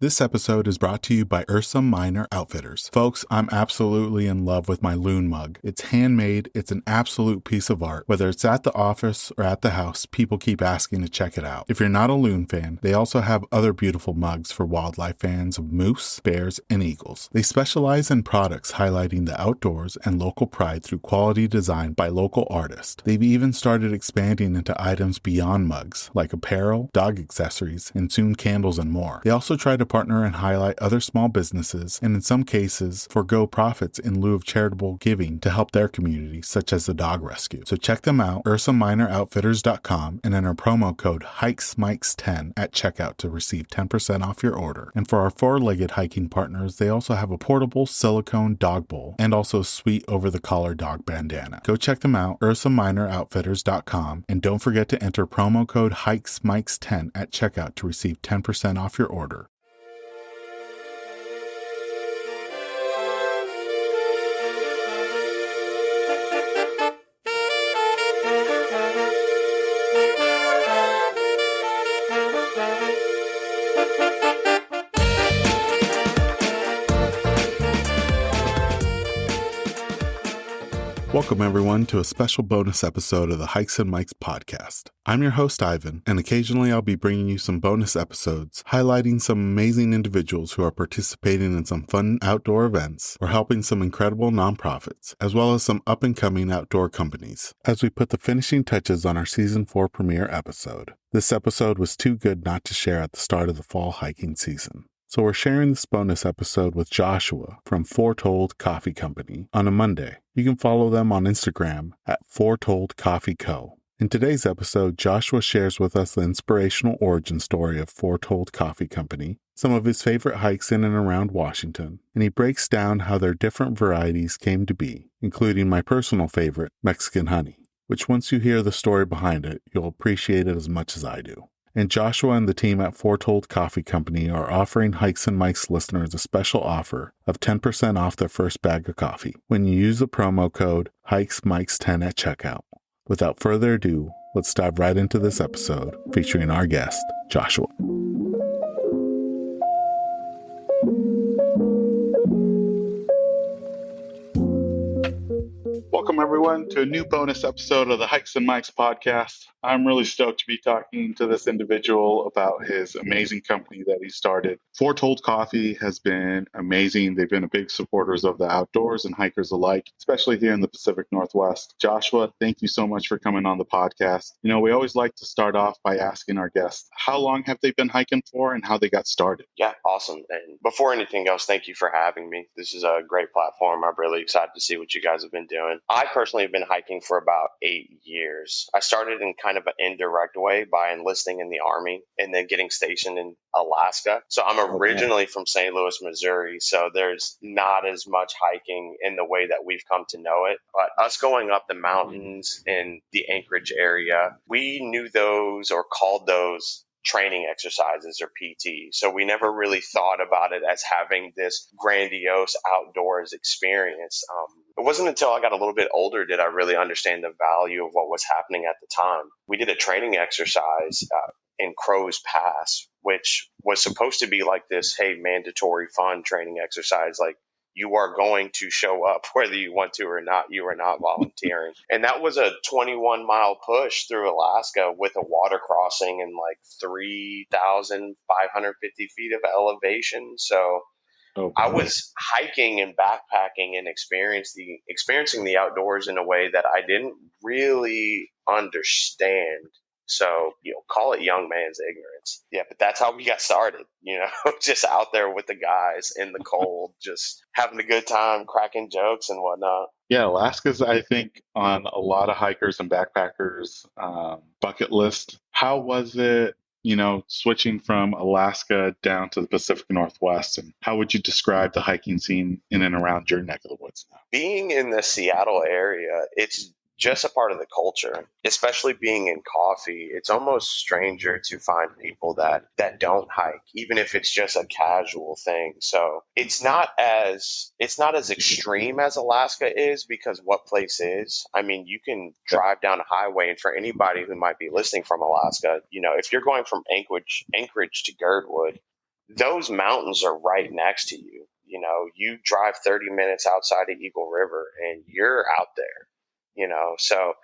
This episode is brought to you by Ursa Minor Outfitters. Folks, I'm absolutely in love with my loon mug. It's handmade, it's an absolute piece of art. Whether it's at the office or at the house, people keep asking to check it out. If you're not a loon fan, they also have other beautiful mugs for wildlife fans of moose, bears, and eagles. They specialize in products highlighting the outdoors and local pride through quality design by local artists. They've even started expanding into items beyond mugs, like apparel, dog accessories, and soon candles and more. They also try to partner and highlight other small businesses, and in some cases, forego profits in lieu of charitable giving to help their community, such as the dog rescue. So check them out, UrsaMinorOutfitters.com, and enter promo code HikesMikes10 at checkout to receive 10% off your order. And for our four-legged hiking partners, they also have a portable silicone dog bowl and also a sweet over-the-collar dog bandana. Go check them out, UrsaMinorOutfitters.com, and don't forget to enter promo code HikesMikes10 at checkout to receive 10% off your order. Welcome, everyone, to a special bonus episode of the Hikes and Mikes podcast. I'm your host, Ivan, and occasionally I'll be bringing you some bonus episodes highlighting some amazing individuals who are participating in some fun outdoor events or helping some incredible nonprofits, as well as some up-and-coming outdoor companies, as we put the finishing touches on our Season 4 premiere episode. This episode was too good not to share at the start of the fall hiking season. So we're sharing this bonus episode with Joshua from Foretold Coffee Company on a Monday. You can follow them on Instagram at Foretold Coffee Co. In today's episode, Joshua shares with us the inspirational origin story of Foretold Coffee Company, some of his favorite hikes in and around Washington, and he breaks down how their different varieties came to be, including my personal favorite, Mexican honey, which once you hear the story behind it, you'll appreciate it as much as I do. And Joshua and the team at Foretold Coffee Company are offering Hikes and Mikes listeners a special offer of 10% off their first bag of coffee when you use the promo code HikesMikes10 at checkout. Without further ado, let's dive right into this episode featuring our guest, Joshua. Welcome, everyone, to a new bonus episode of the Hikes and Mikes podcast. I'm really stoked to be talking to this individual about his amazing company that he started. Foretold Coffee has been amazing. They've been big supporters of the outdoors and hikers alike, especially here in the Pacific Northwest. Joshua, thank you so much for coming on the podcast. You know, we always like to start off by asking our guests, how long have they been hiking for and how they got started? Yeah, awesome. And before anything else, thank you for having me. This is a great platform. I'm really excited to see what you guys have been doing. I personally have been hiking for about 8 years. I started in kind of an indirect way by enlisting in the Army and then getting stationed in Alaska. So I'm originally from St. Louis, Missouri. So there's not as much hiking in the way that we've come to know it. But us going up the mountains in the Anchorage area, we knew those or called those training exercises or PT. So we never really thought about it as having this grandiose outdoors experience. It wasn't until I got a little bit older did I really understand the value of what was happening at the time. We did a training exercise in Crow's Pass, which was supposed to be like this, hey, mandatory fun training exercise, like you are going to show up whether you want to or not. You are not volunteering. And that was a 21-mile push through Alaska with a water crossing and like 3,550 feet of elevation. So I was hiking and backpacking and experiencing the outdoors in a way that I didn't really understand. So, call it young man's ignorance. Yeah, but that's how we got started, just out there with the guys in the cold, just having a good time, cracking jokes and whatnot. Yeah, Alaska's, I think, on a lot of hikers and backpackers' bucket list. How was it, switching from Alaska down to the Pacific Northwest? And how would you describe the hiking scene in and around your neck of the woods now? Being in the Seattle area, it's just a part of the culture, especially being in coffee. It's almost stranger to find people that don't hike, even if it's just a casual thing. So it's not as extreme as Alaska is, because what place is? I mean, you can drive down a highway, and for anybody who might be listening from Alaska, if you're going from Anchorage to Girdwood, those mountains are right next to you. You know, you drive 30 minutes outside of Eagle River and you're out there, so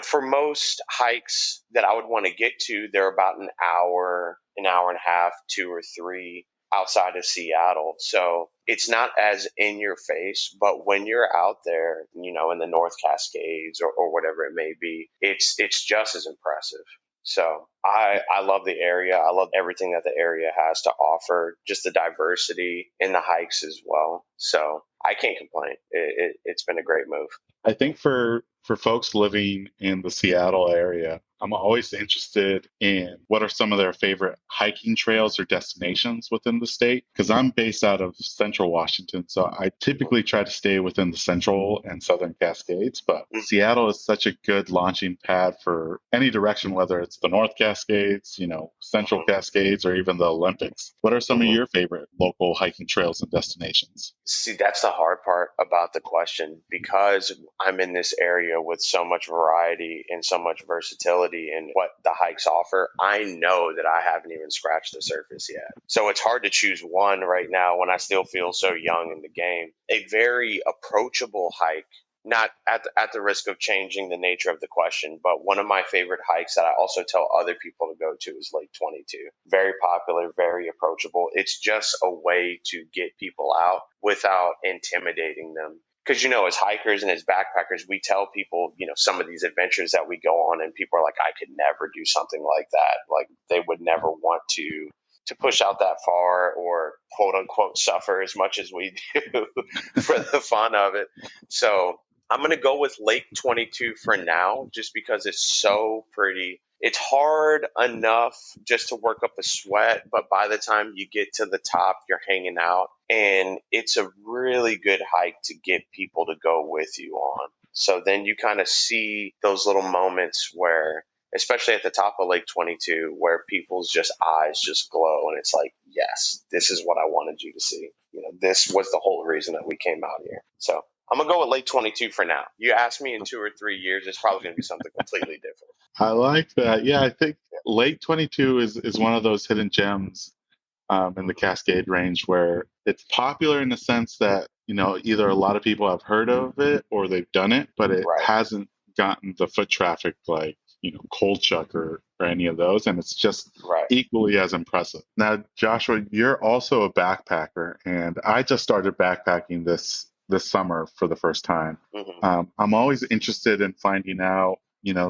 for most hikes that I would want to get to, they're about an hour and a half, 2 or 3 outside of Seattle. So it's not as in your face, but when you're out there, in the North Cascades or whatever it may be, it's just as impressive. So I love the area. I love everything that the area has to offer, just the diversity in the hikes as well. So I can't complain. It's been a great move. I think for folks living in the Seattle area, I'm always interested in what are some of their favorite hiking trails or destinations within the state. Because I'm based out of Central Washington, so I typically try to stay within the Central and Southern Cascades. But Seattle is such a good launching pad for any direction, whether it's the North Cascades, Central Cascades, or even the Olympics. What are some of your favorite local hiking trails and destinations? See, that's the hard part about the question, because I'm in this area with so much variety and so much versatility in what the hikes offer. I know that I haven't even scratched the surface yet. So it's hard to choose one right now when I still feel so young in the game. A very approachable hike, not at the risk of changing the nature of the question, but one of my favorite hikes that I also tell other people to go to is Lake 22. Very popular, very approachable. It's just a way to get people out without intimidating them. Because, as hikers and as backpackers, we tell people, some of these adventures that we go on, and people are like, I could never do something like that. Like, they would never want to push out that far or quote unquote suffer as much as we do for the fun of it. So I'm going to go with Lake 22 for now, just because it's so pretty. It's hard enough just to work up a sweat, but by the time you get to the top, you're hanging out. And it's a really good hike to get people to go with you on. So then you kind of see those little moments where, especially at the top of Lake 22, where people's just eyes just glow. And it's like, yes, this is what I wanted you to see. This was the whole reason that we came out here. So I'm going to go with Lake 22 for now. You ask me in 2 or 3 years, it's probably going to be something completely different. I like that. Yeah, I think Lake 22 is one of those hidden gems in the Cascade Range where it's popular in the sense that, either a lot of people have heard of it or they've done it, but it Right. hasn't gotten the foot traffic like, Cold Chuck or any of those. And it's just equally as impressive. Now, Joshua, you're also a backpacker, and I just started backpacking this summer for the first time. I'm always interested in finding out,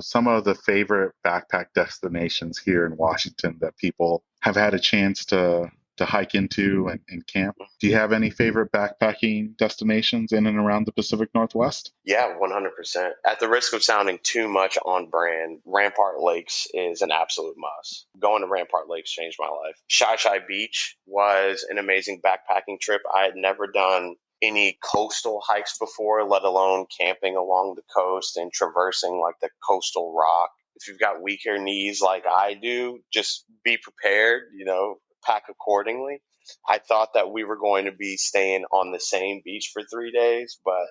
some of the favorite backpack destinations here in Washington that people have had a chance to hike into and camp. Do you have any favorite backpacking destinations in and around the Pacific Northwest? Yeah, 100%. At the risk of sounding too much on brand, Rampart Lakes is an absolute must. Going to Rampart Lakes changed my life. Shai Beach was an amazing backpacking trip. I had never done any coastal hikes before, let alone camping along the coast and traversing like the coastal rock. If you've got weaker knees like I do, just be prepared, pack accordingly. I thought that we were going to be staying on the same beach for 3 days, but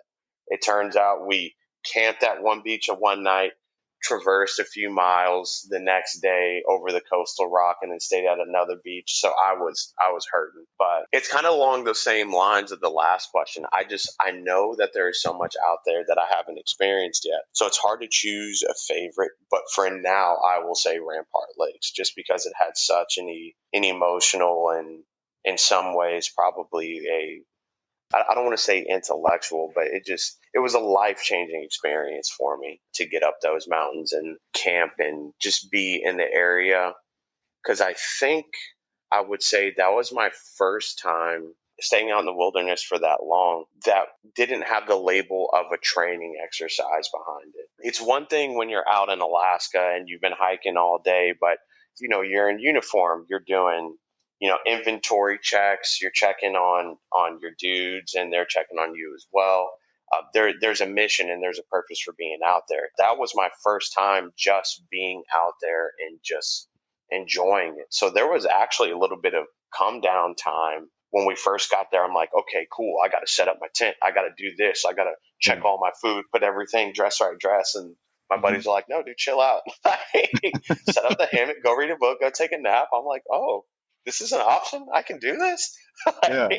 it turns out we camped at one beach at one night, traversed a few miles the next day over the coastal rock, and then stayed at another beach. So I was hurting, but it's kind of along the same lines of the last question. I know that there is so much out there that I haven't experienced yet, so it's hard to choose a favorite. But for now, I will say Rampart Lakes, just because it had such an emotional and in some ways probably I don't want to say intellectual, but it was a life changing experience for me to get up those mountains and camp and just be in the area. Because I think I would say that was my first time staying out in the wilderness for that long that didn't have the label of a training exercise behind it. It's one thing when you're out in Alaska and you've been hiking all day, but you're in uniform, you're doing inventory checks, you're checking on your dudes and they're checking on you as well. There's a mission and there's a purpose for being out there. That was my first time just being out there and just enjoying it. So there was actually a little bit of come down time when we first got there. I'm like, okay, cool. I got to set up my tent. I got to do this. I got to check all my food, put everything, dress. And my buddies are like, no, dude, chill out. Set up the hammock, go read a book, go take a nap. I'm like, oh, this is an option. I can do this. Yeah.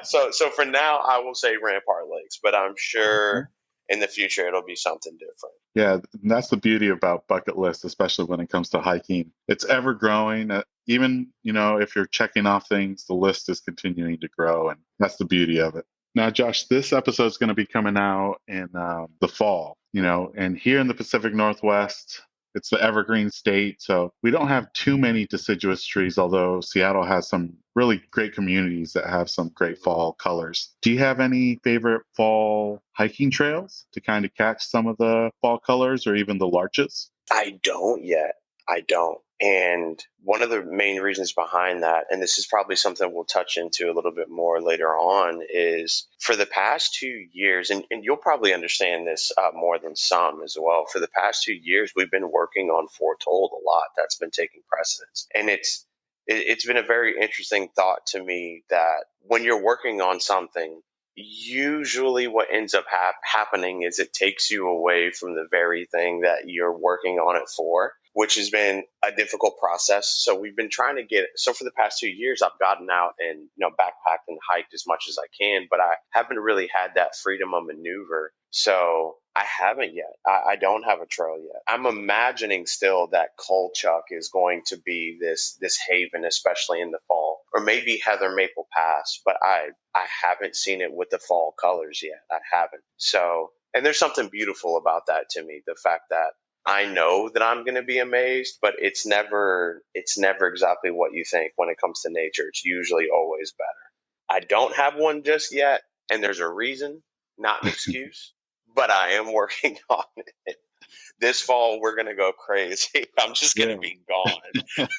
So for now, I will say Rampart Lakes, but I'm sure Okay. in the future it'll be something different. Yeah, and that's the beauty about bucket lists, especially when it comes to hiking. It's ever growing. Even, if you're checking off things, the list is continuing to grow, and that's the beauty of it. Now, Josh, this episode is going to be coming out in the fall, and here in the Pacific Northwest, it's the evergreen state, so we don't have too many deciduous trees, although Seattle has some really great communities that have some great fall colors. Do you have any favorite fall hiking trails to kind of catch some of the fall colors or even the larches? I don't yet. I don't. And one of the main reasons behind that, and this is probably something we'll touch into a little bit more later on, is for the past 2 years, and you'll probably understand this more than some as well. For the past 2 years, we've been working on Foretold a lot. That's been taking precedence. And it's been a very interesting thought to me that when you're working on something, usually what ends up happening is it takes you away from the very thing that you're working on it for, which has been a difficult process. So we've been trying to so for the past 2 years, I've gotten out and, backpacked and hiked as much as I can, but I haven't really had that freedom of maneuver. So I haven't yet. I don't have a trail yet. I'm imagining still that Kolchak is going to be this haven, especially in the fall, or maybe Heather Maple Pass, but I haven't seen it with the fall colors yet. I haven't. So, and there's something beautiful about that to me. The fact that I know that I'm going to be amazed, but it's never exactly what you think when it comes to nature. It's usually always better. I don't have one just yet, and there's a reason, not an excuse, but I am working on it. This fall, we're going to go crazy. I'm just going to be gone.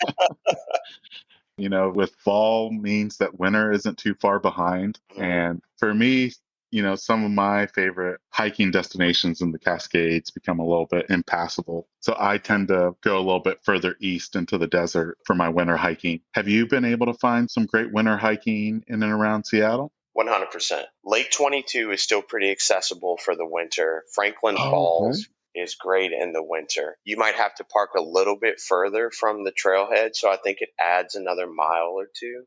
With fall means that winter isn't too far behind. And for me, some of my favorite hiking destinations in the Cascades become a little bit impassable. So I tend to go a little bit further east into the desert for my winter hiking. Have you been able to find some great winter hiking in and around Seattle? 100%. Lake 22 is still pretty accessible for the winter. Franklin Oh, okay. Falls is great in the winter. You might have to park a little bit further from the trailhead, so I think it adds another mile or two.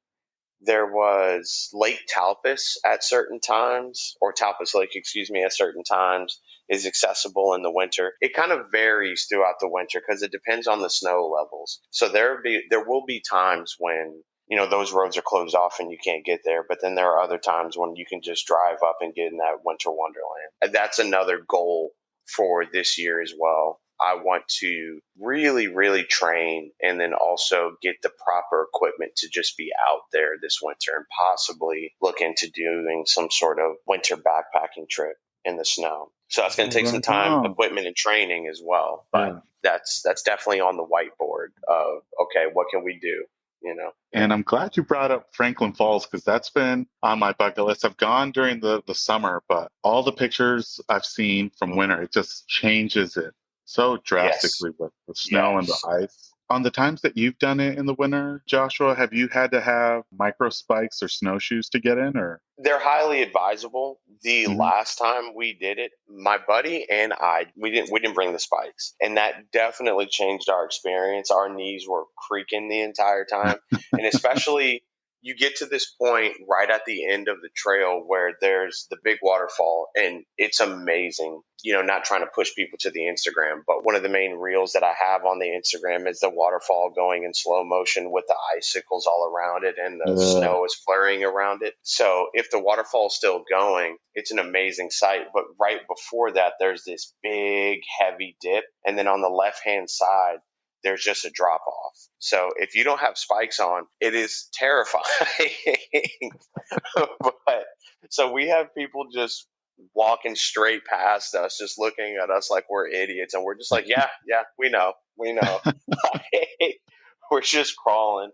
There was Lake Talpas at certain times, or Talpas Lake, excuse me, at certain times is accessible in the winter. It kind of varies throughout the winter because it depends on the snow levels. So there will be times when those roads are closed off and you can't get there, but then there are other times when you can just drive up and get in that winter wonderland. And that's another goal for this year as well. I want to really, really train and then also get the proper equipment to just be out there this winter and possibly look into doing some sort of winter backpacking trip in the snow. So that's going to take some time, equipment, and training as well. But that's definitely on the whiteboard of, okay, what can we do? And I'm glad you brought up Franklin Falls because that's been on my bucket list. I've gone during the summer, but all the pictures I've seen from winter, it just changes it so drastically with the snow and the ice. On the times that you've done it in the winter, Joshua, have you had to have micro spikes or snowshoes to get in, or? They're highly advisable. The last time we did it, my buddy and we didn't bring the spikes, and that definitely changed our experience. Our knees were creaking the entire time, and especially you get to this point right at the end of the trail where there's the big waterfall, and it's amazing. Not trying to push people to the Instagram, but one of the main reels that I have on the Instagram is the waterfall going in slow motion with the icicles all around it and the snow is flurrying around it. So if the waterfall is still going, it's an amazing sight. But right before that, there's this big, heavy dip. And then on the left-hand side, there's just a drop off. So if you don't have spikes on, it is terrifying. But so we have people just walking straight past us, just looking at us like we're idiots. And we're just like, yeah, we know. We're just crawling.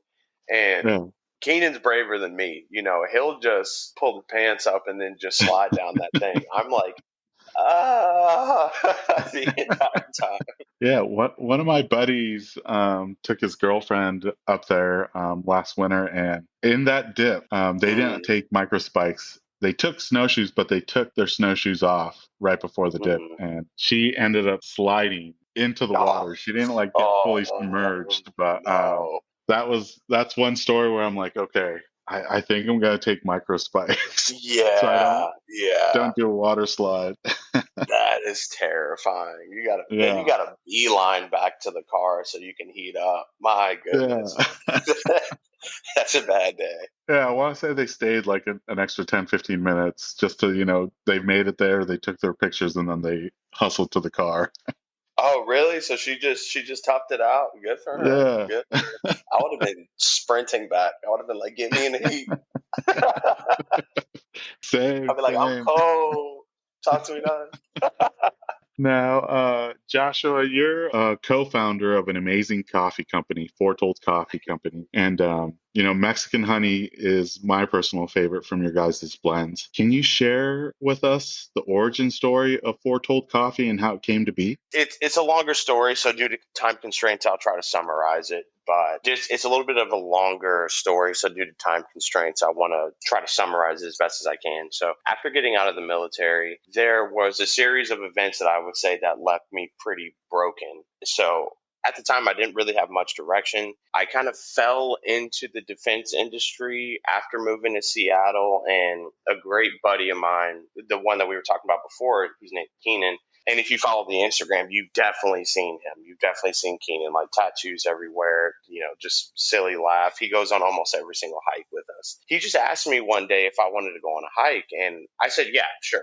And Keenan's braver than me. He'll just pull the pants up and then just slide down that thing. I'm like, the entire time. Yeah, one of my buddies took his girlfriend up there last winter, and in that dip, they didn't take micro spikes. They took snowshoes, but they took their snowshoes off right before the dip, and she ended up sliding into the water. She didn't get fully submerged, but no. that's one story where I'm like, okay, I think I'm gonna take micro spikes so I Yeah, yeah. don't do a water slide. That is terrifying. Then you Yeah, gotta beeline back to the car so you can heat up. My yeah. goodness. That's a bad day. Yeah, I want to say they stayed like an extra 10, 15 minutes just to, they made it there, they took their pictures, and then they hustled to the car. Oh, really? So she just toughed it out. Good for her. Yeah. Good. I would have been sprinting back. I would have been like, "Get me in the heat." I'd Same, be like, "I'm same. cold. Talk to me now." Now, Joshua, you're a co-founder of an amazing coffee company, Foretold Coffee Company, and Mexican honey is my personal favorite from your guys' blends. Can you share with us the origin story of Foretold Coffee and how it came to be? It's a longer story, so due to time constraints, I'll try to summarize it. But it's a little bit of a longer story, so due to time constraints, I want to try to summarize it as best as I can. So after getting out of the military, there was a series of events that I would say that left me pretty broken. So at the time, I didn't really have much direction. I kind of fell into the defense industry after moving to Seattle, and a great buddy of mine, the one that we were talking about before, who's named Keenan. And if you follow the Instagram, you've definitely seen him. You've definitely seen Keenan, like tattoos everywhere, just silly laugh. He goes on almost every single hike with us. He just asked me one day if I wanted to go on a hike, and I said, yeah, sure.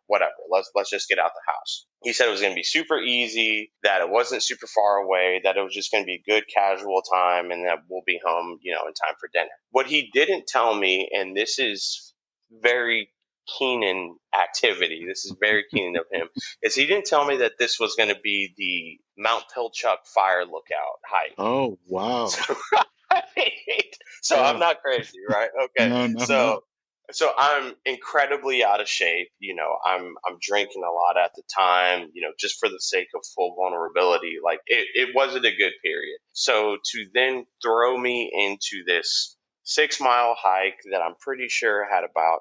Whatever. Let's just get out the house. He said it was going to be super easy, that it wasn't super far away, that it was just going to be a good casual time, and that we'll be home, in time for dinner. What he didn't tell me, and this is very Keenan activity, this is very Keenan of him, is he didn't tell me that this was going to be the Mount Pilchuck Fire Lookout hike. Oh, wow. So, right? So I'm Yeah. not crazy, right? Okay. No, no, no. So I'm incredibly out of shape. I'm drinking a lot at the time, just for the sake of full vulnerability. Like it wasn't a good period. So to then throw me into this 6 mile hike that I'm pretty sure had about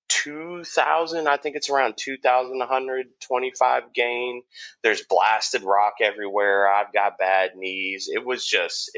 2,000, I think it's around 2,125 gain. There's blasted rock everywhere. I've got bad knees. It was just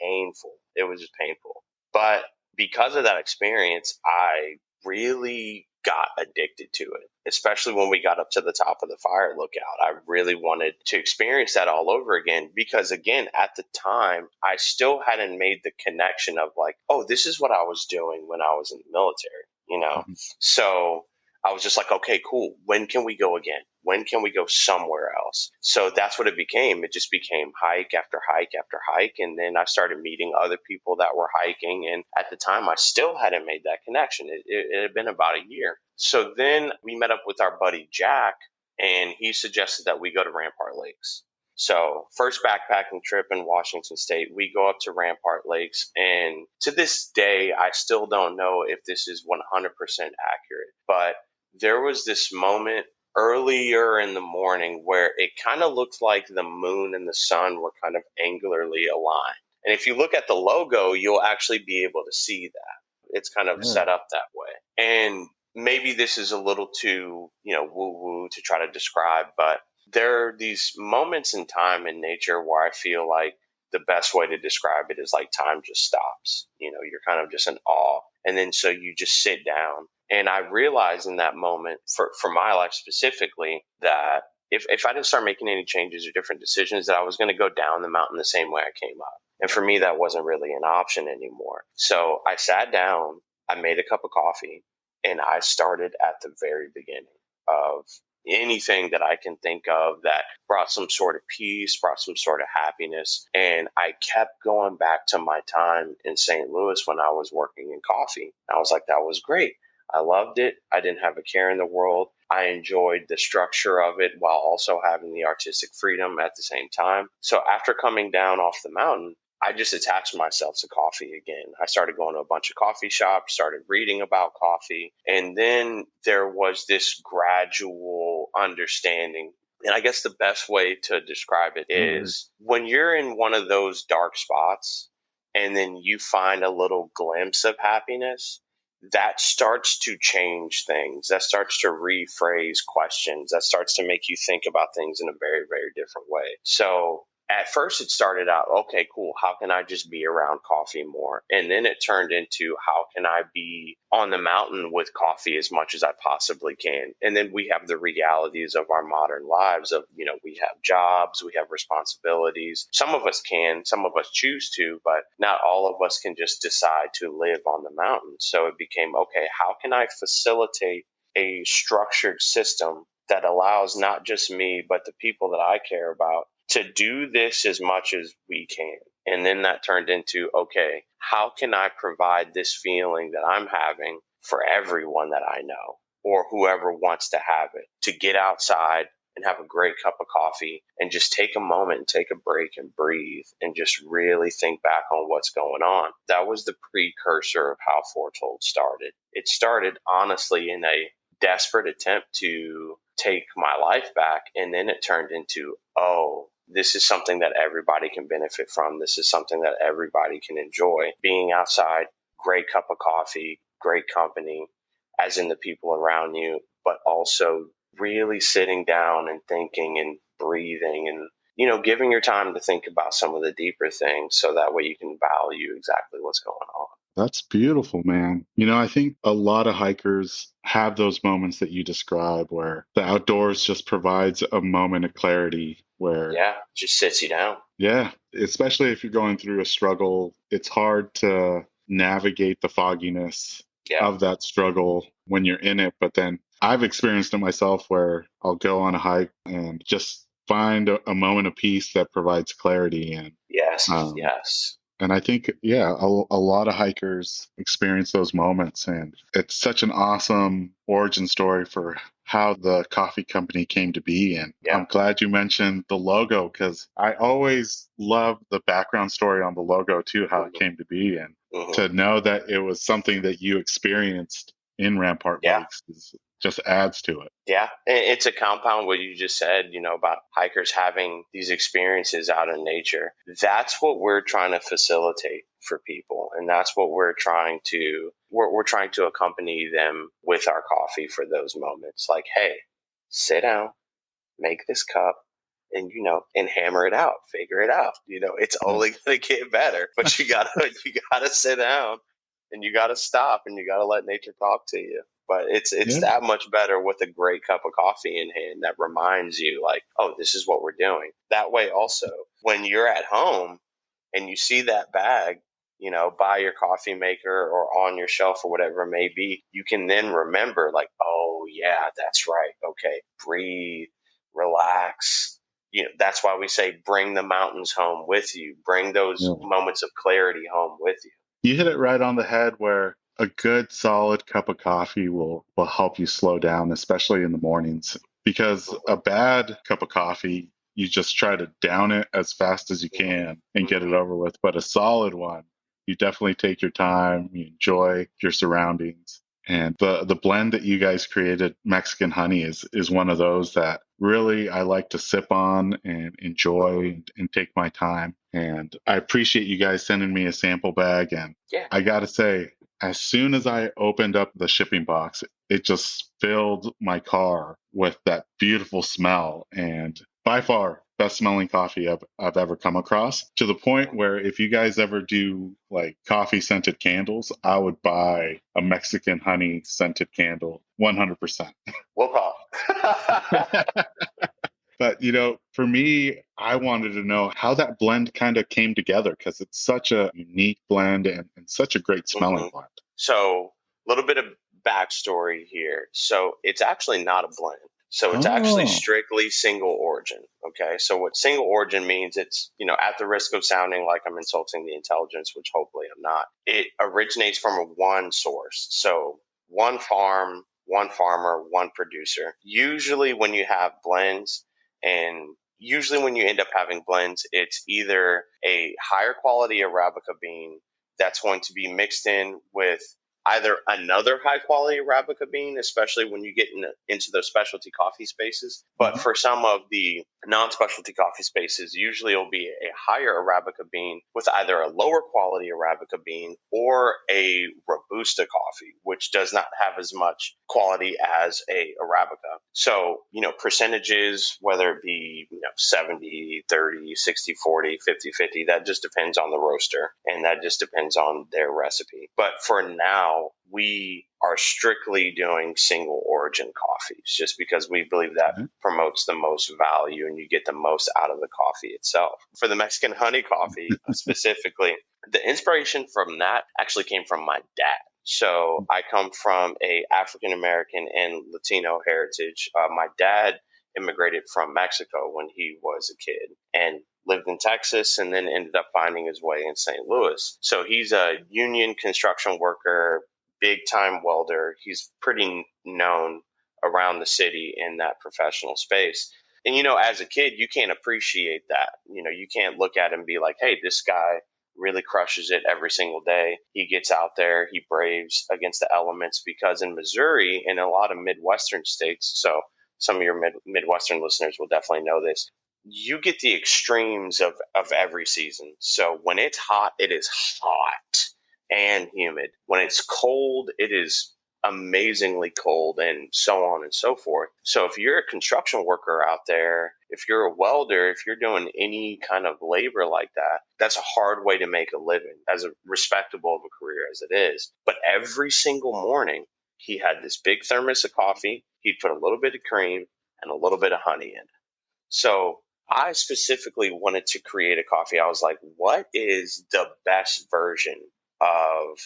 painful. It was just painful. But because of that experience, I really got addicted to it, especially when we got up to the top of the fire lookout. I really wanted to experience that all over again because, again, at the time, I still hadn't made the connection of like, oh, this is what I was doing when I was in the military. Mhm. So I was just like, okay, cool. When can we go again? When can we go somewhere else? So that's what it became. It just became hike after hike after hike. And then I started meeting other people that were hiking. And at the time, I still hadn't made that connection. It had been about a year. So then we met up with our buddy Jack, and he suggested that we go to Rampart Lakes. So, first backpacking trip in Washington State, we go up to Rampart Lakes, and to this day, I still don't know if this is 100% accurate, but there was this moment earlier in the morning where it kind of looked like the moon and the sun were kind of angularly aligned. And if you look at the logo, you'll actually be able to see that. It's kind of Yeah. set up that way. And maybe this is a little too, woo woo to try to describe, but there are these moments in time in nature where I feel like the best way to describe it is like time just stops. You're kind of just in awe. And then so you just sit down. And I realized in that moment, for my life specifically, that if I didn't start making any changes or different decisions, that I was going to go down the mountain the same way I came up. And for me, that wasn't really an option anymore. So I sat down, I made a cup of coffee, and I started at the very beginning of anything that I can think of that brought some sort of peace, brought some sort of happiness. And I kept going back to my time in St. Louis when I was working in coffee. I was like, that was great. I loved it. I didn't have a care in the world. I enjoyed the structure of it while also having the artistic freedom at the same time. So after coming down off the mountain, I just attached myself to coffee again. I started going to a bunch of coffee shops, started reading about coffee, and then there was this gradual understanding. And I guess the best way to describe it All right. is when you're in one of those dark spots and then you find a little glimpse of happiness, that starts to change things. That starts to rephrase questions. That starts to make you think about things in a very, very different way. So at first it started out, okay, cool. How can I just be around coffee more? And then it turned into, how can I be on the mountain with coffee as much as I possibly can? And then we have the realities of our modern lives of, we have jobs, we have responsibilities. Some of us can, some of us choose to, but not all of us can just decide to live on the mountain. So it became, okay, how can I facilitate a structured system that allows not just me, but the people that I care about to do this as much as we can? And then that turned into, okay, how can I provide this feeling that I'm having for everyone that I know or whoever wants to have it, to get outside and have a great cup of coffee and just take a moment and take a break and breathe and just really think back on what's going on. That was the precursor of how Foretold started. It started honestly in a desperate attempt to take my life back. And then it turned into, oh, this is something that everybody can benefit from. This is something that everybody can enjoy. Being outside, great cup of coffee, great company, as in the people around you, but also really sitting down and thinking and breathing and, giving your time to think about some of the deeper things so that way you can value exactly what's going on. That's beautiful, man. I think a lot of hikers have those moments that you describe where the outdoors just provides a moment of clarity where, yeah, just sits you down. Yeah, especially if you're going through a struggle, it's hard to navigate the fogginess of that struggle when you're in it. But then I've experienced it myself where I'll go on a hike and just find a moment of peace that provides clarity. And yes. And I think, a lot of hikers experience those moments. And it's such an awesome origin story for how the coffee company came to be. And I'm glad you mentioned the logo, because I always love the background story on the logo too, how it came to be. And to know that it was something that you experienced in Rampart Lakes just adds to it. Yeah, it's a compound what you just said, about hikers having these experiences out in nature. That's what we're trying to facilitate for people. And that's what we're trying to accompany them with our coffee for those moments. Like, hey, sit down, make this cup, and and hammer it out, figure it out. It's only going to get better, but you gotta sit down and you gotta stop and you gotta let nature talk to you. But it's that much better with a great cup of coffee in hand that reminds you, like, oh, this is what we're doing. That way, also, when you're at home and you see that bag, by your coffee maker or on your shelf or whatever it may be, you can then remember, like, oh yeah, that's right. Okay, breathe, relax. That's why we say bring the mountains home with you. Bring those moments of clarity home with you. You hit it right on the head where a good solid cup of coffee will help you slow down, especially in the mornings, because a bad cup of coffee, you just try to down it as fast as you can and get it over with. But a solid one, you definitely take your time, you enjoy your surroundings. And the blend that you guys created, Mexican honey, is one of those that really I like to sip on and enjoy and take my time. And I appreciate you guys sending me a sample bag. And I got to say, as soon as I opened up the shipping box, it just filled my car with that beautiful smell. And by far, best smelling coffee I've ever come across, to the point where if you guys ever do like coffee scented candles, I would buy a Mexican honey scented candle 100%. We'll call. But, for me, I wanted to know how that blend kind of came together, because it's such a unique blend and such a great smelling blend. So a little bit of backstory here. So it's actually not a blend. So it's actually strictly single origin. Okay. So what single origin means, it's, at the risk of sounding like I'm insulting the intelligence, which hopefully I'm not, it originates from one source. So one farm, one farmer, one producer. Usually when you have blends, and usually when you end up having blends, it's either a higher quality Arabica bean that's going to be mixed in with either another high quality Arabica bean, especially when you get into those specialty coffee spaces. But for some of the non-specialty coffee spaces, usually it'll be a higher Arabica bean with either a lower quality Arabica bean or a Robusta coffee, which does not have as much quality as a Arabica. So, percentages, whether it be, 70, 70-30, 60-40, 50-50. That just depends on the roaster, and that just depends on their recipe. But for now, we are strictly doing single origin coffees just because we believe that promotes the most value and you get the most out of the coffee itself. For the Mexican honey coffee specifically, the inspiration from that actually came from my dad. So I come from a African American and Latino heritage. My dad immigrated from Mexico when he was a kid and lived in Texas, and then ended up finding his way in St. Louis. So he's a union construction worker, big time welder. He's pretty known around the city in that professional space. And, as a kid, you can't appreciate that. You can't look at him and be like, hey, this guy really crushes it every single day. He gets out there, he braves against the elements, because in Missouri and a lot of Midwestern states, so some of your Midwestern listeners will definitely know this, you get the extremes of every season. So when it's hot, it is hot and humid. When it's cold, it is amazingly cold, and so on and so forth. So if you're a construction worker out there, if you're a welder, if you're doing any kind of labor like that, that's a hard way to make a living, as respectable of a career as it is. But every single morning, he had this big thermos of coffee. He'd put a little bit of cream and a little bit of honey in it. So I specifically wanted to create a coffee. I was like, what is the best version of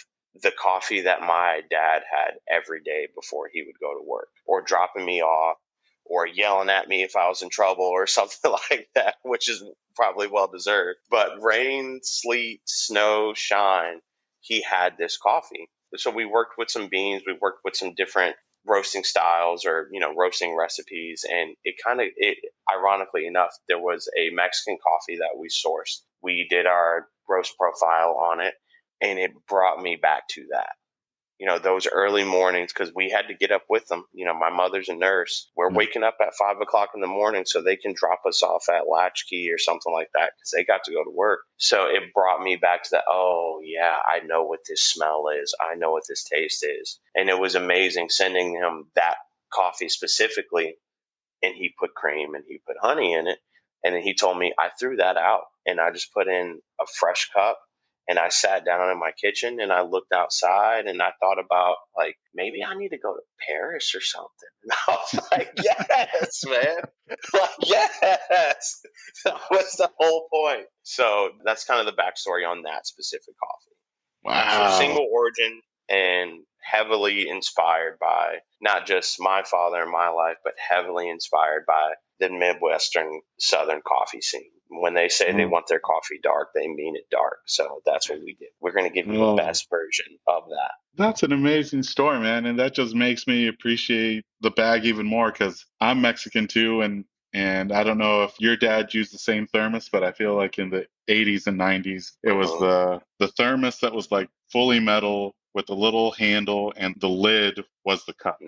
the coffee that my dad had every day before he would go to work, or dropping me off, or yelling at me if I was in trouble or something like that, which is probably well deserved. But rain, sleet, snow, shine, he had this coffee. So we worked with some beans, we worked with some different roasting styles, or roasting recipes, and it ironically enough, there was a Mexican coffee that we sourced. We did our roast profile on it, and it brought me back to that. Those early mornings, because we had to get up with them. My mother's a nurse. We're waking up at 5 o'clock in the morning so they can drop us off at Latchkey or something like that, because they got to go to work. So it brought me back to that. Oh yeah, I know what this smell is. I know what this taste is. And it was amazing sending him that coffee specifically. And he put cream and he put honey in it. And then he told me, I threw that out and I just put in a fresh cup. And I sat down in my kitchen and I looked outside and I thought about, like, maybe I need to go to Paris or something. And I was like, yes, man. Like, yes. That was the whole point. So that's kind of the backstory on that specific coffee. Wow. So single origin and heavily inspired by not just my father in my life, but heavily inspired by the Midwestern Southern coffee scene. When they say they want their coffee dark, they mean it dark. So that's what we did. We're going to give you the best version of that. That's an amazing story, man. And that just makes me appreciate the bag even more, because I'm Mexican too. And I don't know if your dad used the same thermos, but I feel like in the 80s and 90s, it was the thermos that was like fully metal with a little handle, and the lid was the cup.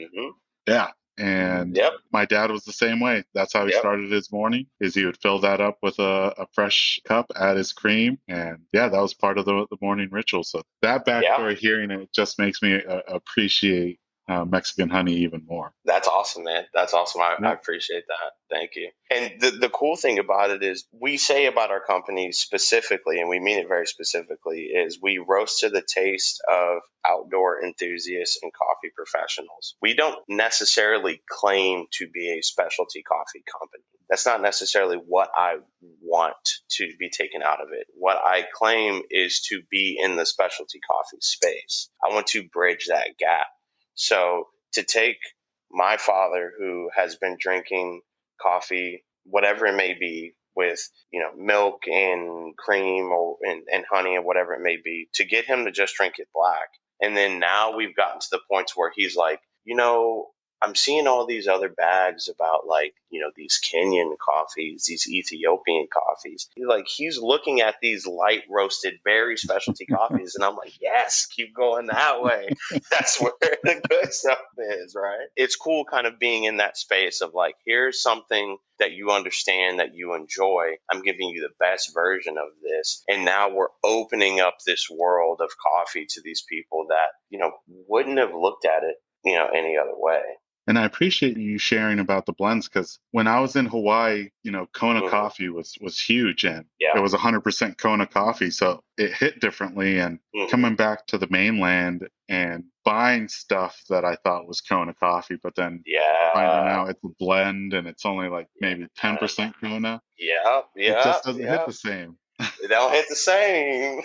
Yeah. And my dad was the same way. That's how he started his morning, is he would fill that up with a fresh cup, add his cream. And that was part of the morning ritual. So that backstory, hearing it just makes me appreciate Mexican honey even more. That's awesome, man. That's awesome. I appreciate that. Thank you. And the cool thing about it is, we say about our company specifically, and we mean it very specifically, is we roast to the taste of outdoor enthusiasts and coffee professionals. We don't necessarily claim to be a specialty coffee company. That's not necessarily what I want to be taken out of it. What I claim is to be in the specialty coffee space. I want to bridge that gap. So to take my father, who has been drinking coffee, whatever it may be, with milk and cream and honey and whatever it may be, to get him to just drink it black. And then now we've gotten to the points where he's like, I'm seeing all these other bags about, like, these Kenyan coffees, these Ethiopian coffees. He's looking at these light roasted, very specialty coffees. And I'm like, yes, keep going that way. That's where the good stuff is, right? It's cool kind of being in that space of, like, here's something that you understand, that you enjoy. I'm giving you the best version of this. And now we're opening up this world of coffee to these people that, wouldn't have looked at it, any other way. And I appreciate you sharing about the blends because when I was in Hawaii, Kona Hmm. coffee was huge and Yeah. it was 100% Kona coffee. So it hit differently. And Hmm. coming back to the mainland and buying stuff that I thought was Kona coffee, but then finding Yeah. out it's a blend and it's only like maybe Yeah. 10% Kona, Yep. it Yep. just doesn't hit Yep. the same. They don't hit the same.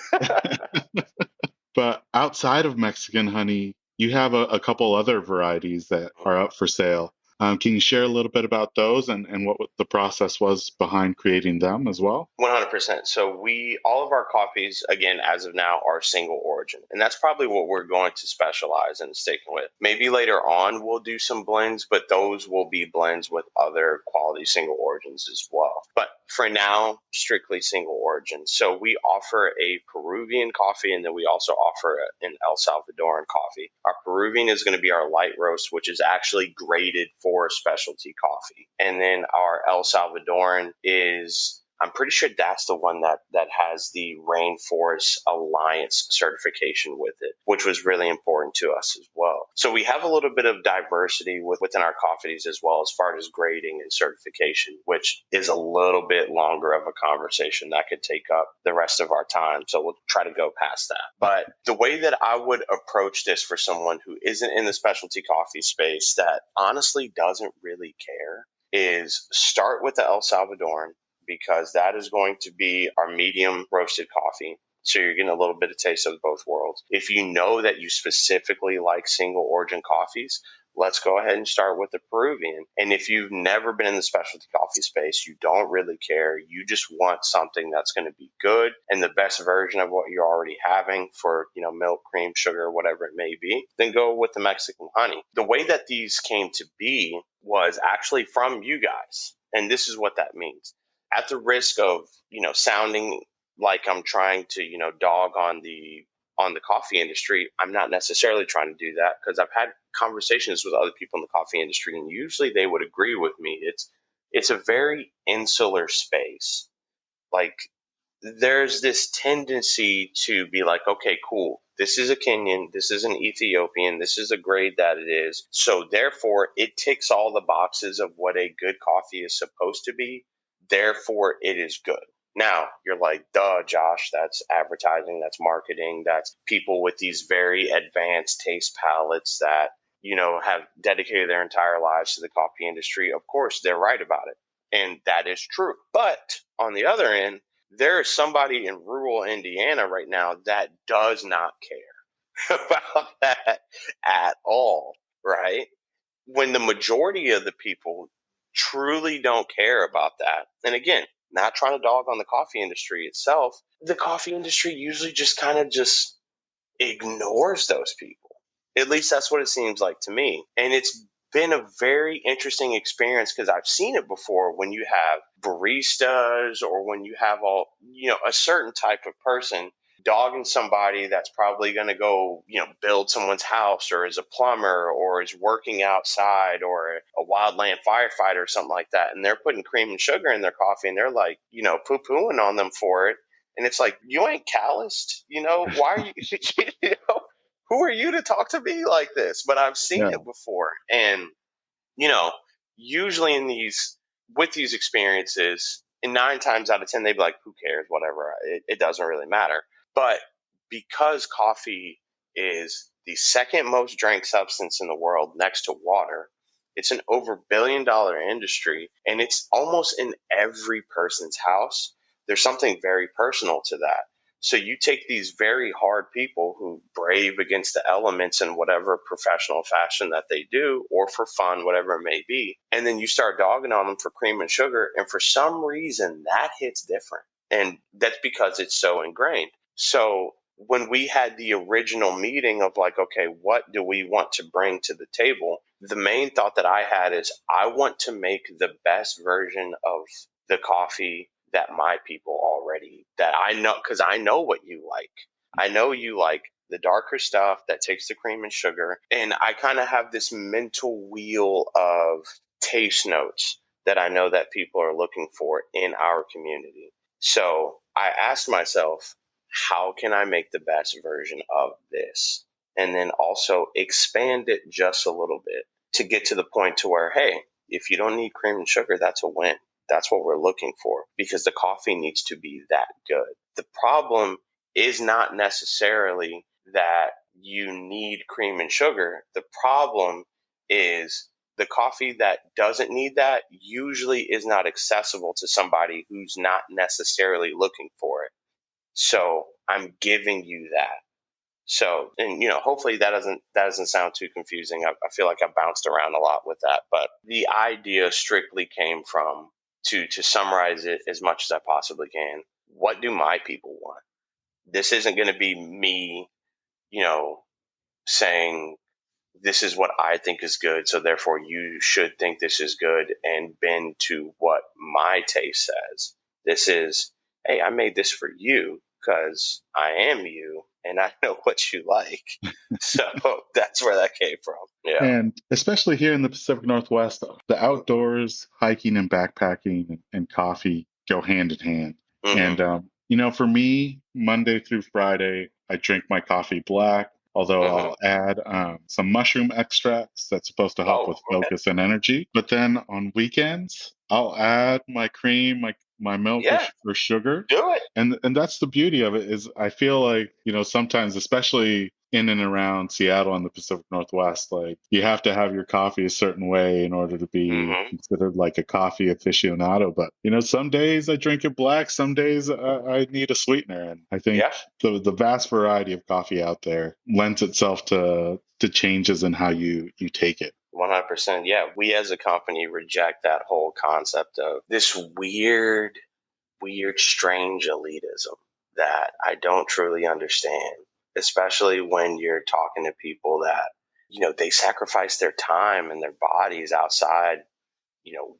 But outside of Mexican honey, you have a couple other varieties that are up for sale. Can you share a little bit about those and what the process was behind creating them as well? 100%. So all of our coffees, again, as of now, are single origin. And that's probably what we're going to specialize in sticking with. Maybe later on we'll do some blends, but those will be blends with other quality single origins as well. But for now, strictly single origin. So we offer a Peruvian coffee and then we also offer an El Salvadoran coffee. Our Peruvian is going to be our light roast, which is actually graded for specialty coffee. And then our El Salvadoran is, I'm pretty sure that's the one that has the Rainforest Alliance certification with it, which was really important to us as well. So we have a little bit of diversity within our coffees as well as far as grading and certification, which is a little bit longer of a conversation that could take up the rest of our time. So we'll try to go past that. But the way that I would approach this for someone who isn't in the specialty coffee space that honestly doesn't really care is start with the El Salvadoran, because that is going to be our medium roasted coffee. So you're getting a little bit of taste of both worlds. If you know that you specifically like single origin coffees, let's go ahead and start with the Peruvian. And if you've never been in the specialty coffee space, you don't really care, you just want something that's going to be good and the best version of what you're already having for, milk, cream, sugar, whatever it may be, then go with the Mexican honey. The way that these came to be was actually from you guys. And this is what that means. At the risk of, sounding like I'm trying to, dog on the coffee industry, I'm not necessarily trying to do that because I've had conversations with other people in the coffee industry and usually they would agree with me. It's a very insular space. Like there's this tendency to be like, okay, cool. This is a Kenyan. This is an Ethiopian. This is the grade that it is. So therefore, it ticks all the boxes of what a good coffee is supposed to be. Therefore, it is good. Now, you're like, duh, Josh, that's advertising, that's marketing, that's people with these very advanced taste palettes that, have dedicated their entire lives to the coffee industry. Of course, they're right about it. And that is true. But on the other end, there is somebody in rural Indiana right now that does not care about that at all, right? When the majority of the people truly don't care about that. And again, not trying to dog on the coffee industry itself, the coffee industry usually just kind of just ignores those people. At least that's what it seems like to me. And it's been a very interesting experience because I've seen it before when you have baristas or when you have a certain type of person dogging somebody that's probably going to go, build someone's house or is a plumber or is working outside or a wildland firefighter or something like that. And they're putting cream and sugar in their coffee and they're like, poo pooing on them for it. And it's like, you ain't calloused, why are you, who are you to talk to me like this? But I've seen Yeah. it before. And, you know, usually with these experiences, and 9 times out of 10, they'd be like, who cares? Whatever. It doesn't really matter. But because coffee is the second most drank substance in the world next to water, it's an over $1 billion industry and it's almost in every person's house. There's something very personal to that. So you take these very hard people who brave against the elements in whatever professional fashion that they do, or for fun, whatever it may be, and then you start dogging on them for cream and sugar, and for some reason that hits different. And that's because it's so ingrained. So when we had the original meeting of like, okay, what do we want to bring to the table? The main thought that I had is I want to make the best version of the coffee that my people already, that I know, because I know what you like. I know you like the darker stuff that takes the cream and sugar. And I kind of have this mental wheel of taste notes that I know that people are looking for in our community. So I asked myself, how can I make the best version of this? And then also expand it just a little bit to get to the point to where, hey, if you don't need cream and sugar, that's a win. That's what we're looking for, because the coffee needs to be that good. The problem is not necessarily that you need cream and sugar. The problem is the coffee that doesn't need that usually is not accessible to somebody who's not necessarily looking for it. So I'm giving you that. So, and hopefully that doesn't sound too confusing. I feel like I bounced around a lot with that, but the idea strictly came from, to summarize it as much as I possibly can, what do my people want? This isn't going to be me, saying this is what I think is good, so therefore you should think this is good and bend to what my taste says. This is, hey, I made this for you because I am you and I know what you like. So that's where that came from. Yeah. And especially here in the Pacific Northwest, the outdoors, hiking and backpacking and coffee go hand in hand. Mm-hmm. And, for me, Monday through Friday, I drink my coffee black, although Mm-hmm. I'll add some mushroom extracts that's supposed to help Oh, with okay. focus and energy. But then on weekends, I'll add my cream, my milk Yeah, or sugar. do it. And that's the beauty of it is I feel like, sometimes, especially in and around Seattle and the Pacific Northwest, like you have to have your coffee a certain way in order to be Mm-hmm. considered like a coffee aficionado. But, some days I drink it black, some days I need a sweetener. And I think Yeah. the vast variety of coffee out there lends itself to changes in how you take it. 100%. Yeah. We as a company reject that whole concept of this weird, strange elitism that I don't truly understand, especially when you're talking to people that, they sacrifice their time and their bodies outside,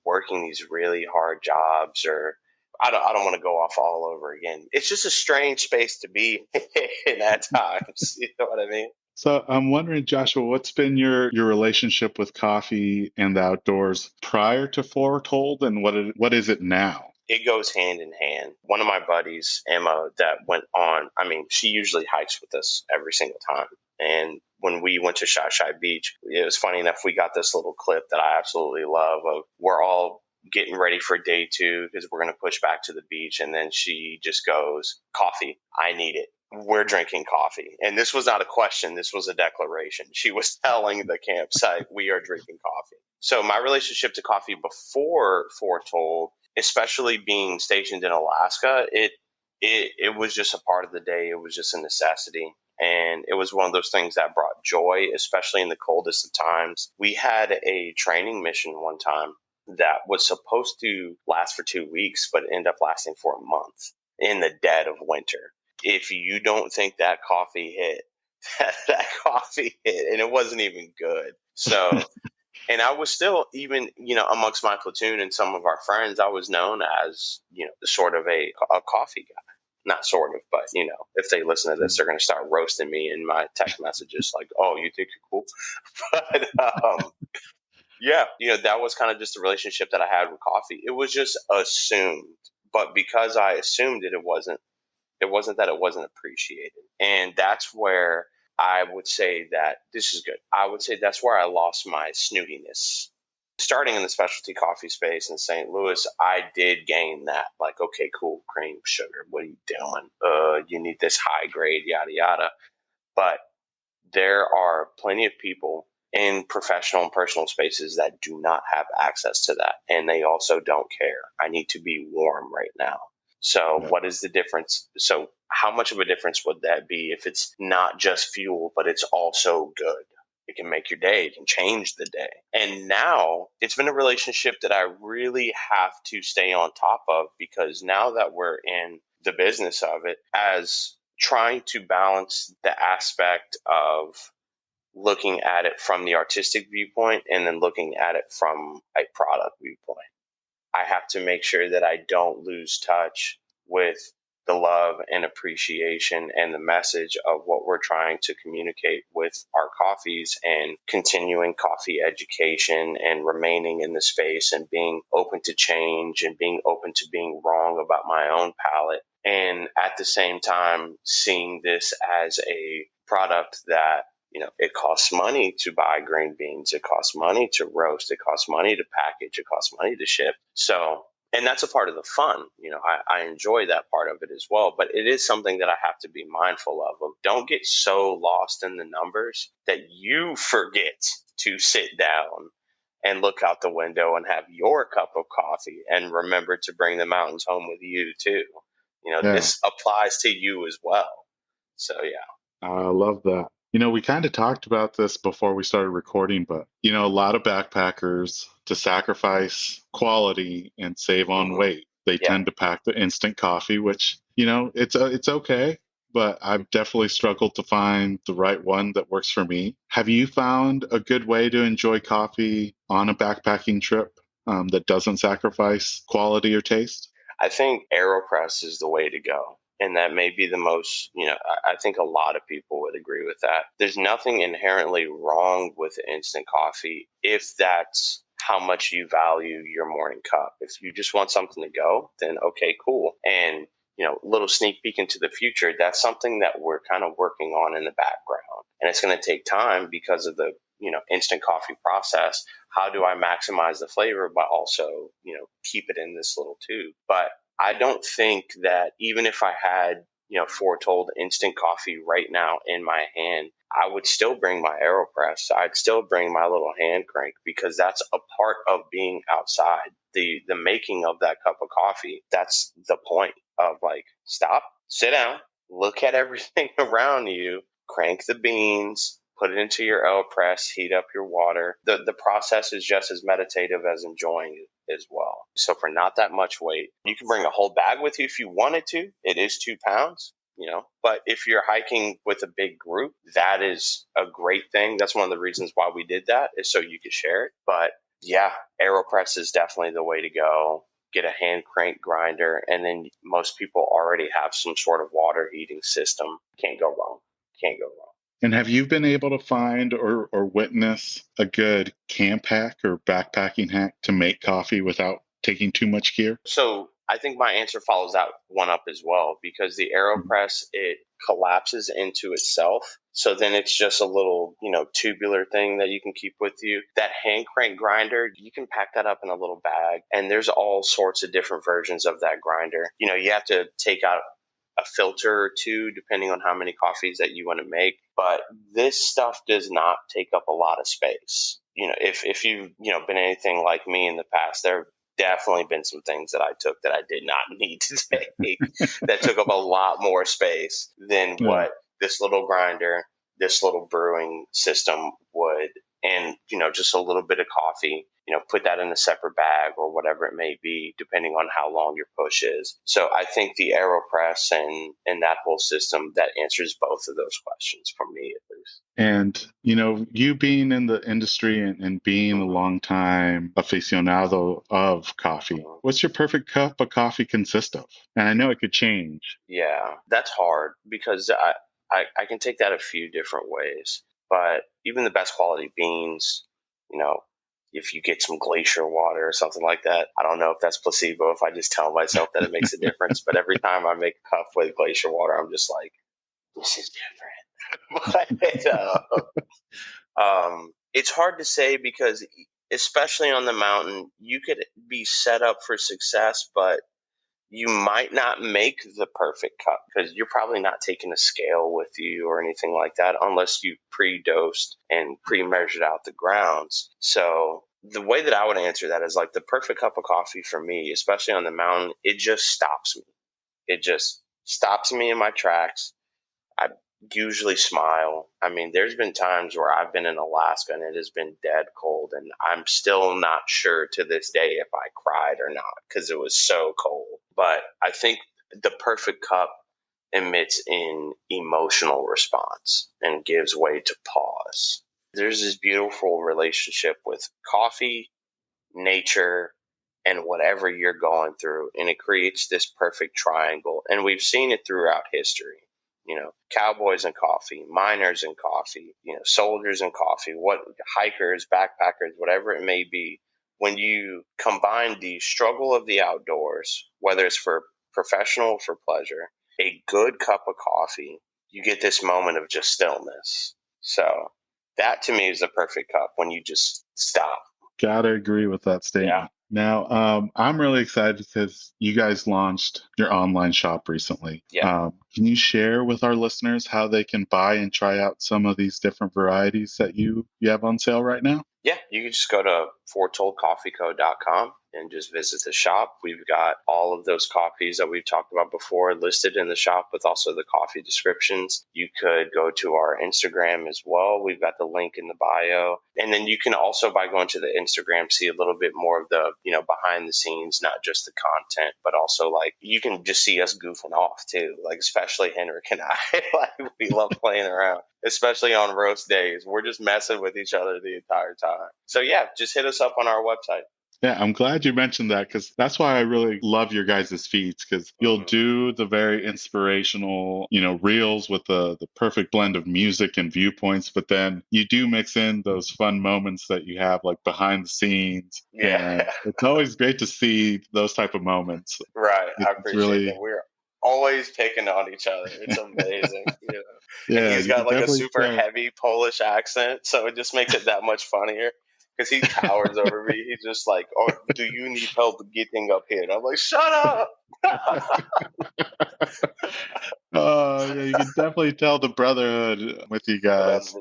working these really hard jobs, or I don't want to go off all over again. It's just a strange space to be in at times. You know what I mean? So I'm wondering, Joshua, what's been your relationship with coffee and the outdoors prior to Foretold, and what is it now? It goes hand in hand. One of my buddies, Emma, that went on, I mean, she usually hikes with us every single time. And when we went to Shai Beach, it was funny enough, we got this little clip that I absolutely love of, we're all getting ready for day 2 because we're going to push back to the beach. And then she just goes, coffee, I need it. We're drinking coffee. And this was not a question. This was a declaration. She was telling the campsite, we are drinking coffee. So my relationship to coffee before Foretold, especially being stationed in Alaska, it was just a part of the day. It was just a necessity. And it was one of those things that brought joy, especially in the coldest of times. We had a training mission one time that was supposed to last for 2 weeks, but ended up lasting for a month in the dead of winter. If you don't think that coffee hit, that coffee hit, and it wasn't even good. So, and I was still, even, amongst my platoon and some of our friends, I was known as, sort of a coffee guy. Not sort of, but, if they listen to this, they're going to start roasting me in my text messages like, oh, you think you're cool? But, yeah, that was kind of just the relationship that I had with coffee. It was just assumed. But because I assumed it, it wasn't that it wasn't appreciated. And that's where I would say that this is good. I would say that's where I lost my snootiness. Starting in the specialty coffee space in St. Louis, I did gain that. Like, okay, cool, cream, sugar. What are you doing? You need this high grade, yada, yada. But there are plenty of people in professional and personal spaces that do not have access to that. And they also don't care. I need to be warm right now. So Yeah. what is the difference? So how much of a difference would that be if it's not just fuel, but it's also good? It can make your day. It can change the day. And now it's been a relationship that I really have to stay on top of, because now that we're in the business of it, as trying to balance the aspect of looking at it from the artistic viewpoint and then looking at it from a product viewpoint. I have to make sure that I don't lose touch with the love and appreciation and the message of what we're trying to communicate with our coffees, and continuing coffee education and remaining in the space and being open to change and being open to being wrong about my own palate. And at the same time, seeing this as a product that It costs money to buy green beans. It costs money to roast. It costs money to package. It costs money to ship. So, and that's a part of the fun. I enjoy that part of it as well. But it is something that I have to be mindful of. Don't get so lost in the numbers that you forget to sit down and look out the window and have your cup of coffee and remember to bring the mountains home with you too. Yeah, This applies to you as well. So yeah. I love that. We kind of talked about this before we started recording, but a lot of backpackers to sacrifice quality and save on Hmm. weight, they Yeah. tend to pack the instant coffee, which it's okay, but I've definitely struggled to find the right one that works for me. Have you found a good way to enjoy coffee on a backpacking trip that doesn't sacrifice quality or taste? I think AeroPress is the way to go. And that may be the most, I think a lot of people would agree with that. There's nothing inherently wrong with instant coffee if that's how much you value your morning cup. If you just want something to go, then okay, cool. And, little sneak peek into the future, that's something that we're kind of working on in the background. And it's going to take time because of the, instant coffee process. How do I maximize the flavor but also, keep it in this little tube? But I don't think that even if I had, Foretold instant coffee right now in my hand, I would still bring my AeroPress. I'd still bring my little hand crank because that's a part of being outside. The making of that cup of coffee, that's the point of like stop, sit down, look at everything around you, crank the beans, put it into your AeroPress, heat up your water. The process is just as meditative as enjoying it as well. So for not that much weight, you can bring a whole bag with you if you wanted to. It is 2 pounds. But if you're hiking with a big group, that is a great thing. That's one of the reasons why we did that, is so you could share it. But yeah, AeroPress is definitely the way to go. Get a hand crank grinder, and then most people already have some sort of water heating system. Can't go wrong. Can't go wrong. And have you been able to find or witness a good camp hack or backpacking hack to make coffee without taking too much gear? So I think my answer follows that one up as well, because the Mhm. AeroPress, it collapses into itself. So then it's just a little, tubular thing that you can keep with you. That hand crank grinder, you can pack that up in a little bag. And there's all sorts of different versions of that grinder. You have to take out a filter or two depending on how many coffees that you want to make. But this stuff does not take up a lot of space. If you've, been anything like me in the past, there have definitely been some things that I took that I did not need to take that took up a lot more space than Yeah. what this little grinder, this little brewing system would. And, just a little bit of coffee, put that in a separate bag or whatever it may be, depending on how long your push is. So I think the AeroPress and that whole system, that answers both of those questions for me at least. And, you being in the industry and being a Mhm. long time aficionado of coffee, Mhm. what's your perfect cup of coffee consist of? And I know it could change. Yeah, that's hard because I can take that a few different ways. But even the best quality beans, you know, if you get some glacier water or something like that, I don't know if that's placebo, if I just tell myself that it makes a difference. But every time I make a cup with glacier water, I'm just like, this is different. It's hard to say because, especially on the mountain, you could be set up for success, but you might not make the perfect cup because you're probably not taking a scale with you or anything like that unless you pre-dosed and pre-measured out the grounds. So the way that I would answer that is like the perfect cup of coffee for me, especially on the mountain, it just stops me. It just stops me in my tracks. I usually smile. I mean, there's been times where I've been in Alaska and it has been dead cold, and I'm still not sure to this day if I cried or not because it was so cold. But I think the perfect cup emits an emotional response and gives way to pause. There's this beautiful relationship with coffee, nature, and whatever you're going through, and it creates this perfect triangle. And we've seen it throughout history. Cowboys and coffee, miners and coffee, soldiers and coffee, what hikers, backpackers, whatever it may be. When you combine the struggle of the outdoors, whether it's for professional or for pleasure, a good cup of coffee, you get this moment of just stillness. So that to me is the perfect cup when you just stop. Gotta agree with that statement. Yeah. Now, I'm really excited because you guys launched your online shop recently. Yeah. Can you share with our listeners how they can buy and try out some of these different varieties that you have on sale right now? Yeah, you can just go to foretoldcoffeeco.com and just visit the shop. We've got all of those coffees that we've talked about before listed in the shop with also the coffee descriptions. You could go to our Instagram as well. We've got the link in the bio. And then you can also, by going to the Instagram, see a little bit more of the, behind the scenes, not just the content, but also like you can just see us goofing off too. Like especially Henrik and I, like we love playing around, especially on roast days. We're just messing with each other the entire time. So yeah, just hit us up on our website. Yeah, I'm glad you mentioned that because that's why I really love your guys' feeds because you'll do the very inspirational, reels with the perfect blend of music and viewpoints, but then you do mix in those fun moments that you have like behind the scenes. Yeah. And it's always great to see those type of moments. Right. I It's appreciate that. really, We're always picking on each other. It's amazing. And yeah, he's you got can like a definitely super tell. heavy Polish accent, so it just makes it that much funnier. Because he towers over me. He's just like, "Oh, do you need help getting up here?" And I'm like, "Shut up!" Oh, yeah, you can definitely tell the brotherhood with you guys.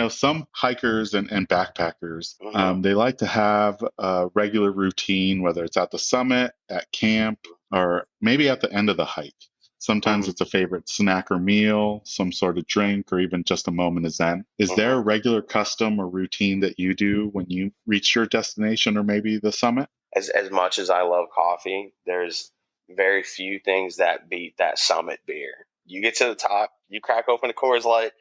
Some hikers and backpackers, Mm-hmm. they like to have a regular routine, whether it's at the summit, at camp, or maybe at the end of the hike. Sometimes Mm-hmm. it's a favorite snack or meal, some sort of drink, or even just a moment of zen. Is there Mm-hmm. a regular custom or routine that you do when you reach your destination or maybe the summit? As much as I love coffee, there's very few things that beat that Summit beer. You get to the top, you crack open a Coors Light.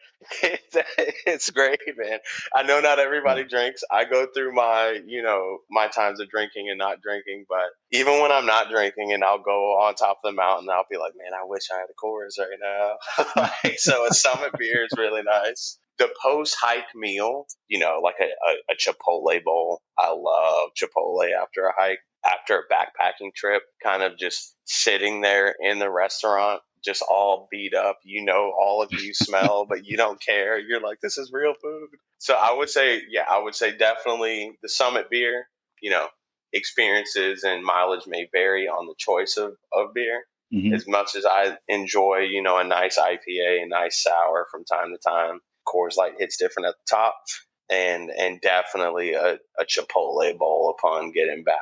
It's great, man. I know not everybody drinks. I go through my times of drinking and not drinking, but even when I'm not drinking and I'll go on top of the mountain, I'll be like, man, I wish I had a Coors right now. So a Summit beer is really nice. The post hike meal, like a Chipotle bowl. I love Chipotle after a hike, after a backpacking trip, kind of just sitting there in the restaurant, just all beat up. All of you smell, but you don't care. You're like, this is real food. So I would say definitely the Summit beer, you know, experiences and mileage may vary on the choice of beer. Hmm. As much as I enjoy, a nice IPA, a nice sour from time to time, Coors Light hits different at the top, and definitely a Chipotle bowl upon getting back.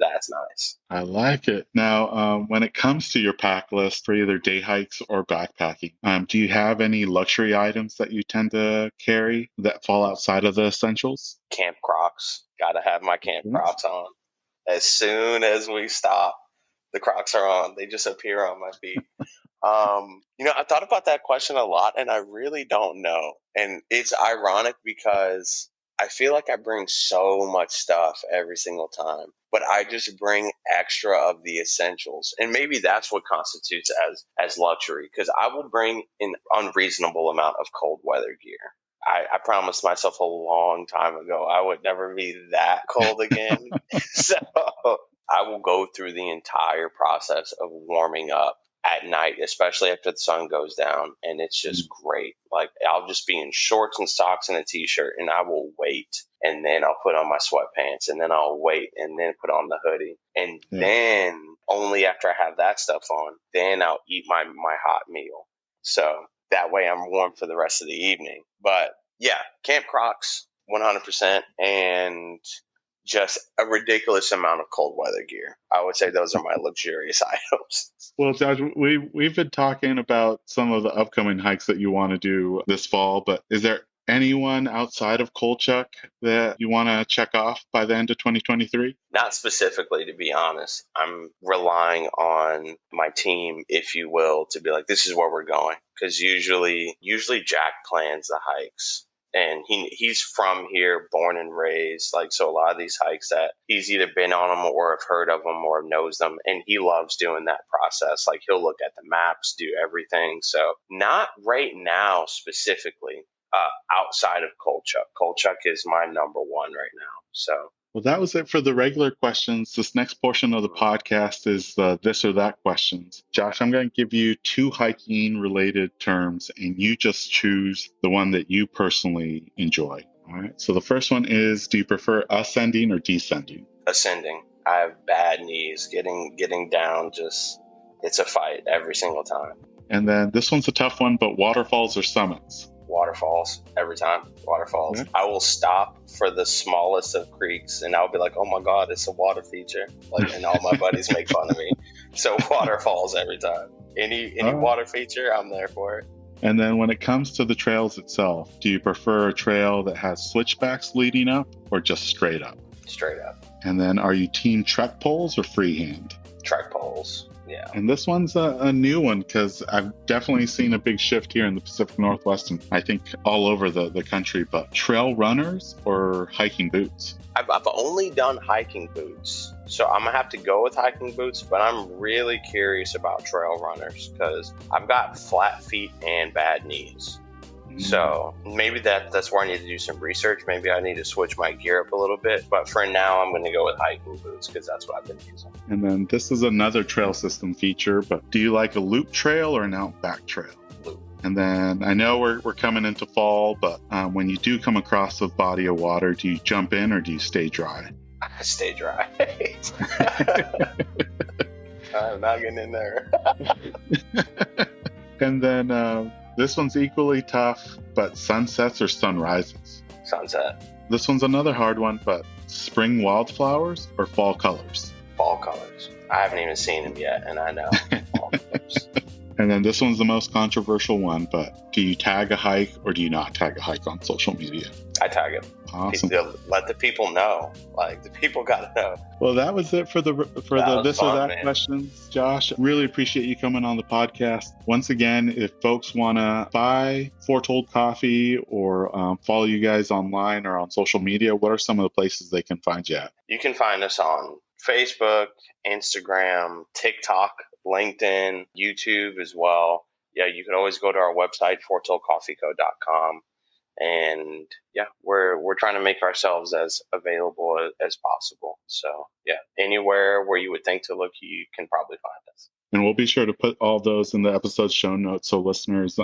That's nice. I like it. Now, when it comes to your pack list for either day hikes or backpacking, do you have any luxury items that you tend to carry that fall outside of the essentials? Camp Crocs. Got to have my Camp Yes. Crocs on. As soon as we stop, the Crocs are on. They just appear on my feet. I thought about that question a lot and I really don't know. And it's ironic because I feel like I bring so much stuff every single time, but I just bring extra of the essentials. And maybe that's what constitutes as luxury because I will bring an unreasonable amount of cold weather gear. I promised myself a long time ago I would never be that cold again. So I will go through the entire process of warming up at night, especially after the sun goes down. And it's just great. Like I'll just be in shorts and socks and a t-shirt and I will wait. And then I'll put on my sweatpants and then I'll wait and then put on the hoodie. And Yeah, then only after I have that stuff on, then I'll eat my hot meal. So that way I'm warm for the rest of the evening. But yeah, Camp Crocs, 100%. And just a ridiculous amount of cold weather gear. I would say those are my luxurious items. well, Josh, we've been talking about some of the upcoming hikes that you want to do this fall, but is there anyone outside of Kolchak that you want to check off by the end of 2023? Not specifically, to be honest. I'm relying on my team, if you will, to be like, this is where we're going. Because usually Jack plans the hikes. And he's from here, born and raised. Like, so a lot of these hikes that he's either been on them or have heard of them or knows them. And he loves doing that process. Like, he'll look at the maps, do everything. So, not right now specifically outside of Kolchak. Kolchak is my number one right now. So, Well, that was it for the regular questions. This next portion of the podcast is the this or that questions. Josh, I'm going to give you 2 hiking related terms, and you just choose the one that you personally enjoy. All right. So the first one is, do you prefer ascending or descending? Ascending. I have bad knees. Getting down, just it's a fight every single time. And then this one's a tough one, but waterfalls or summits? Waterfalls every time. Waterfalls. Okay. I will stop for the smallest of creeks, and I'll be like, "Oh my god, it's a water feature!" Like, and all my buddies make fun of me. So waterfalls every time. Any water feature, I'm there for it. And then when it comes to the trails itself, do you prefer a trail that has switchbacks leading up or just straight up? Straight up. And then are you team trek poles or freehand? Trek poles. Yeah. And this one's a new one because I've definitely seen a big shift here in the Pacific Northwest and I think all over the country. But trail runners or hiking boots? I've only done hiking boots, so I'm going to have to go with hiking boots, but I'm really curious about trail runners because I've got flat feet and bad knees. So maybe that's where I need to do some research. Maybe I need to switch my gear up a little bit. But for now, I'm going to go with hiking boots because that's what I've been using. And then this is another trail system feature, but do you like a loop trail or an outback trail? Loop. And then I know we're coming into fall, but when you do come across a body of water, do you jump in or do you stay dry? I stay dry. I'm not getting in there. And then this one's equally tough, but sunsets or sunrises? Sunset. This one's another hard one, but spring wildflowers or fall colors? Fall colors. I haven't even seen them yet, and I know. Fall colors. And then this one's the most controversial one, but do you tag a hike or do you not tag a hike on social media? I tag it. Awesome. Let the people know. Like, the people got to know. Well, that was it for the this or that questions, Josh. Really appreciate you coming on the podcast. Once again, if folks want to buy Foretold Coffee or follow you guys online or on social media, what are some of the places they can find you at? You can find us on Facebook, Instagram, TikTok, LinkedIn, YouTube as well. Yeah, you can always go to our website, foretoldcoffeeco.com. And yeah, we're trying to make ourselves as available as possible. So yeah, anywhere where you would think to look, you can probably find us. And we'll be sure to put all those in the episode show notes. So listeners,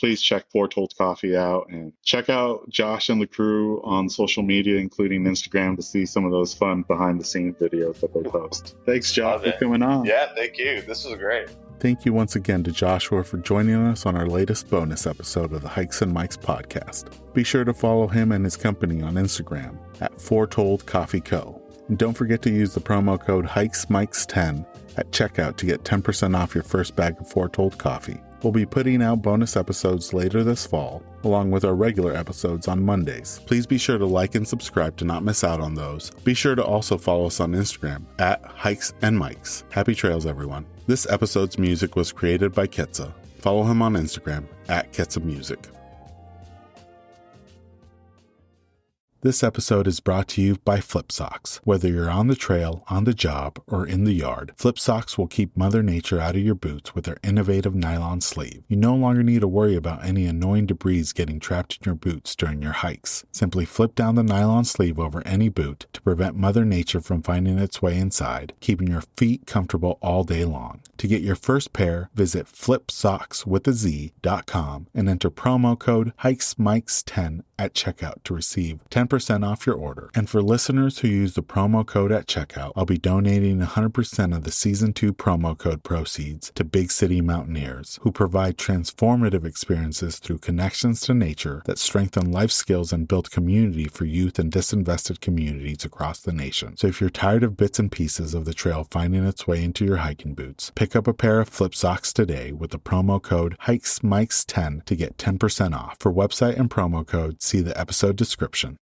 please check Foretold Coffee out and check out Josh and the crew on social media, including Instagram, to see some of those fun behind the scenes videos that they post. Thanks, Josh, for coming on. Yeah, thank you. This was great. Thank you once again to Joshua for joining us on our latest bonus episode of the Hikes and Mikes podcast. Be sure to follow him and his company on Instagram at Foretold Coffee Co. And don't forget to use the promo code HikesMikes10 at checkout to get 10% off your first bag of Foretold coffee. We'll be putting out bonus episodes later this fall, along with our regular episodes on Mondays. Please be sure to like and subscribe to not miss out on those. Be sure to also follow us on Instagram at Hikes and Mikes. Happy trails, everyone. This episode's music was created by Ketsa. Follow him on Instagram at Ketsa Music. This episode is brought to you by Flip Socks. Whether you're on the trail, on the job, or in the yard, Flip Socks will keep Mother Nature out of your boots with their innovative nylon sleeve. You no longer need to worry about any annoying debris getting trapped in your boots during your hikes. Simply flip down the nylon sleeve over any boot to prevent Mother Nature from finding its way inside, keeping your feet comfortable all day long. To get your first pair, visit flipsocks.com and enter promo code HikesMikes10 at checkout to receive 10% off your order. And for listeners who use the promo code at checkout, I'll be donating 100% of the Season 2 promo code proceeds to Big City Mountaineers, who provide transformative experiences through connections to nature that strengthen life skills and build community for youth in disinvested communities across the nation. So if you're tired of bits and pieces of the trail finding its way into your hiking boots, pick up a pair of Flip Socks today with the promo code HikesMikes10 to get 10% off. For website and promo code, see the episode description.